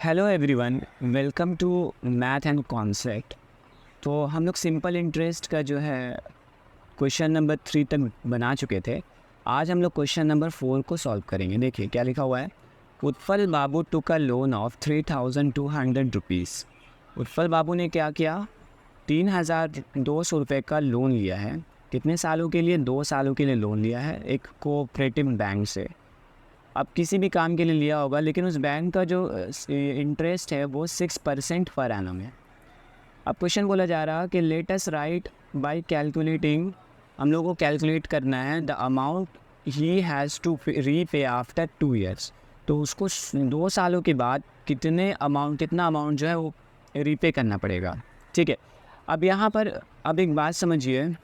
Hello everyone, welcome to math and concept. तो हम लोग सिंपल इंटरेस्ट का जो है क्वेश्चन नंबर 3 तक बना चुके थे। आज हम लोग क्वेश्चन नंबर 4 को सॉल्व करेंगे। देखिए क्या लिखा हुआ है। उत्पल बाबू टुक अ लोन ऑफ 3200 रुपीज़। उत्पल बाबू ने क्या किया, 3200 रुपये का लोन लिया है। कितने सालों के लिए? 2 सालों के लिए लोन लिया है एक कोऑपरेटिव बैंक से। अब किसी भी काम के लिए लिया होगा, लेकिन उस बैंक का जो इंटरेस्ट है वो 6% पर एनम है। अब क्वेश्चन बोला जा रहा कि let us write by calculating. हम लोग को कैलकुलेट करना है the amount he has to repay after 2 years. तो उसको 2 सालों के बाद कितना अमाउंट जो है वो रीपे करना पड़ेगा। ठीक है। अब यहाँ पर अब एक बात समझिए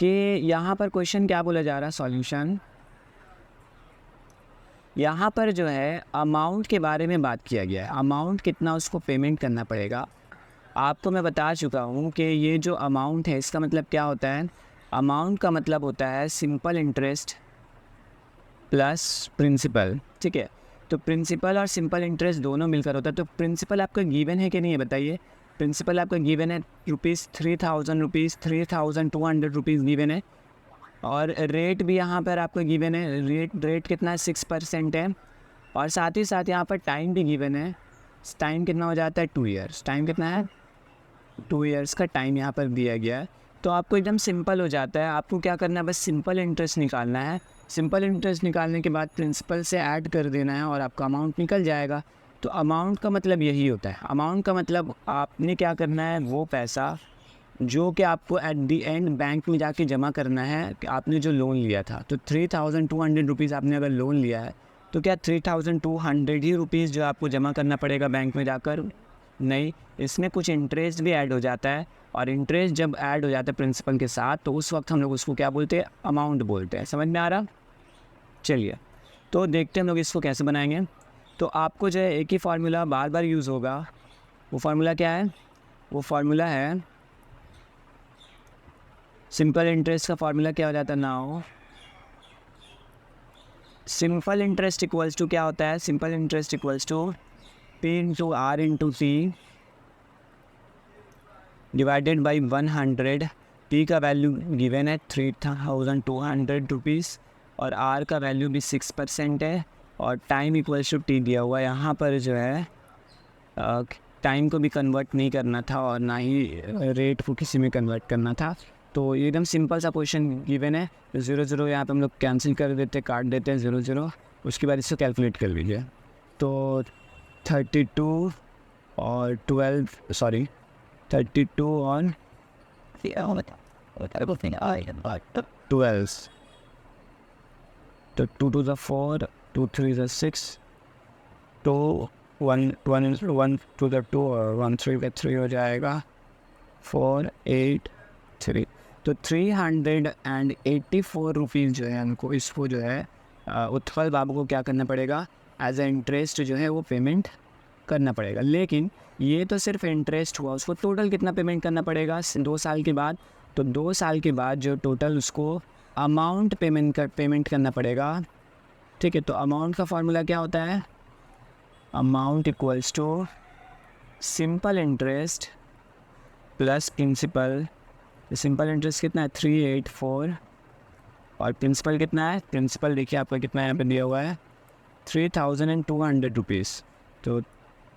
कि यहाँ पर क्वेश्चन क्या बोला जा रहा है। सॉल्यूशन यहाँ पर जो है अमाउंट के बारे में बात किया गया है। अमाउंट कितना उसको पेमेंट करना पड़ेगा। आपको मैं बता चुका हूँ कि ये जो अमाउंट है इसका मतलब क्या होता है। अमाउंट का मतलब होता है सिंपल इंटरेस्ट प्लस प्रिंसिपल। ठीक है। तो प्रिंसिपल और सिंपल इंटरेस्ट दोनों मिलकर होता है। तो प्रिंसिपल आपका गिवन है कि नहीं है बताइए। प्रिंसिपल आपका गिवन है ₹3000, 3200 रुपीज़ गिवन है। और रेट भी यहाँ पर आपको गिवन है। रेट कितना है? 6% है। और साथ ही साथ यहाँ पर टाइम भी गिवन है। टाइम कितना हो जाता है? 2 ईयर्स। टाइम कितना है? 2 ईयर्स का टाइम यहाँ पर दिया गया है। तो आपको एकदम सिंपल हो जाता है। आपको क्या करना है, बस सिंपल इंटरेस्ट निकालना है। सिंपल इंटरेस्ट निकालने के बाद प्रिंसिपल से ऐड कर देना है और आपका अमाउंट निकल जाएगा। तो अमाउंट का मतलब यही होता है। अमाउंट का मतलब आपने क्या करना है, वो पैसा जो कि आपको एट दी एंड बैंक में जाके जमा करना है कि आपने जो लोन लिया था। तो 3200 रुपीज़ आपने अगर लोन लिया है तो क्या 3200 ही रुपीज़ जो आपको जमा करना पड़ेगा बैंक में जाकर? नहीं, इसमें कुछ इंटरेस्ट भी ऐड हो जाता है। और इंटरेस्ट जब ऐड हो जाता है प्रिंसिपल के साथ तो उस वक्त हम लोग उसको क्या बोलते हैं? अमाउंट बोलते हैं। समझ में आ रहा? चलिए तो देखते हैं हम लोग इसको कैसे बनाएंगे। तो आपको जो है एक ही फार्मूला बार बार यूज़ होगा। वो फार्मूला क्या है? वो फार्मूला है सिंपल इंटरेस्ट का फार्मूला क्या हो जाता है now. Simple interest equals to क्या होता है? Simple interest equals to P into R into T divided by 100। P का वैल्यू गिवन है 3200 रुपीज़ और R का वैल्यू भी 6% है और टाइम इक्वल्स टू T दिया हुआ है। यहाँ पर जो है टाइम को भी कन्वर्ट नहीं करना था और ना ही रेट को किसी में कन्वर्ट करना था। तो ये एकदम सिंपल सा क्वेश्चन गिवन है। 0 यहाँ पे हम लोग कैंसिल कर देते, काट देते हैं 0 उसके बाद इसको कैलकुलेट कर लीजिए। तो 32 और 32 और 12। तो 2 to the 4, 2 3 the 6, तो 1 to the 2 और 1 3 का 3 हो जाएगा 4 8 3। तो 384 रुपीज़ जो है हमको इसको जो है उत्पल बाबू को क्या करना पड़ेगा, एज ए इंटरेस्ट जो है वो पेमेंट करना पड़ेगा। लेकिन ये तो सिर्फ इंटरेस्ट हुआ, उसको टोटल कितना पेमेंट करना पड़ेगा 2 साल के बाद। तो 2 साल के बाद जो टोटल उसको अमाउंट पेमेंट करना पड़ेगा। ठीक है। तो अमाउंट का फार्मूला क्या होता है? Amount equals to simple interest plus principal. Simple interest कितना है? 384 और प्रिंसिपल कितना है? प्रिंसिपल देखिए आपका कितना यहाँ पे दिया हुआ है 3200 रुपीज़। तो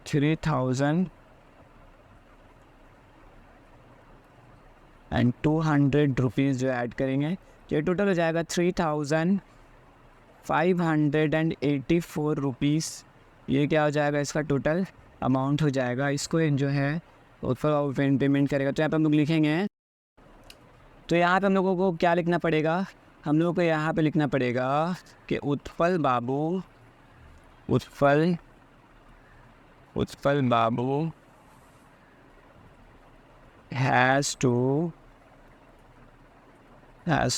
3200 रुपीज़ जो ऐड करेंगे ये टोटल हो जाएगा 3584 रुपीज़। ये क्या हो जाएगा? इसका टोटल अमाउंट हो जाएगा। इसको जो है ऊपर पेमेंट करेगा। तो यहाँ पे हम लोग लिखेंगे, तो यहाँ पे हम लोगों को क्या लिखना पड़ेगा? हम लोगों को यहाँ पे लिखना पड़ेगा कि उत्पल बाबू has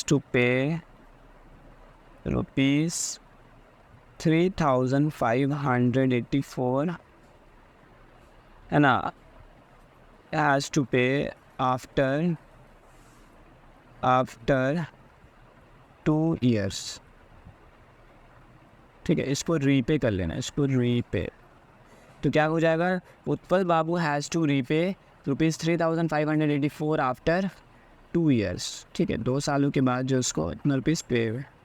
to pay rupees 3584 है ना, has to pay after 2 years। ठीक है, इसको रीपे कर लेना, इसको रीपे। तो क्या हो जाएगा, Utpal babu has to repay ₹3,584 after 2 years. ठीक है, 2 सालों के बाद जो उसको इतना रुपीज़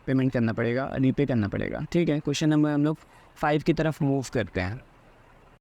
पेमेंट करना पड़ेगा, रीपे करना पड़ेगा। ठीक है, क्वेश्चन नंबर हम लोग 5 की तरफ मूव करते हैं।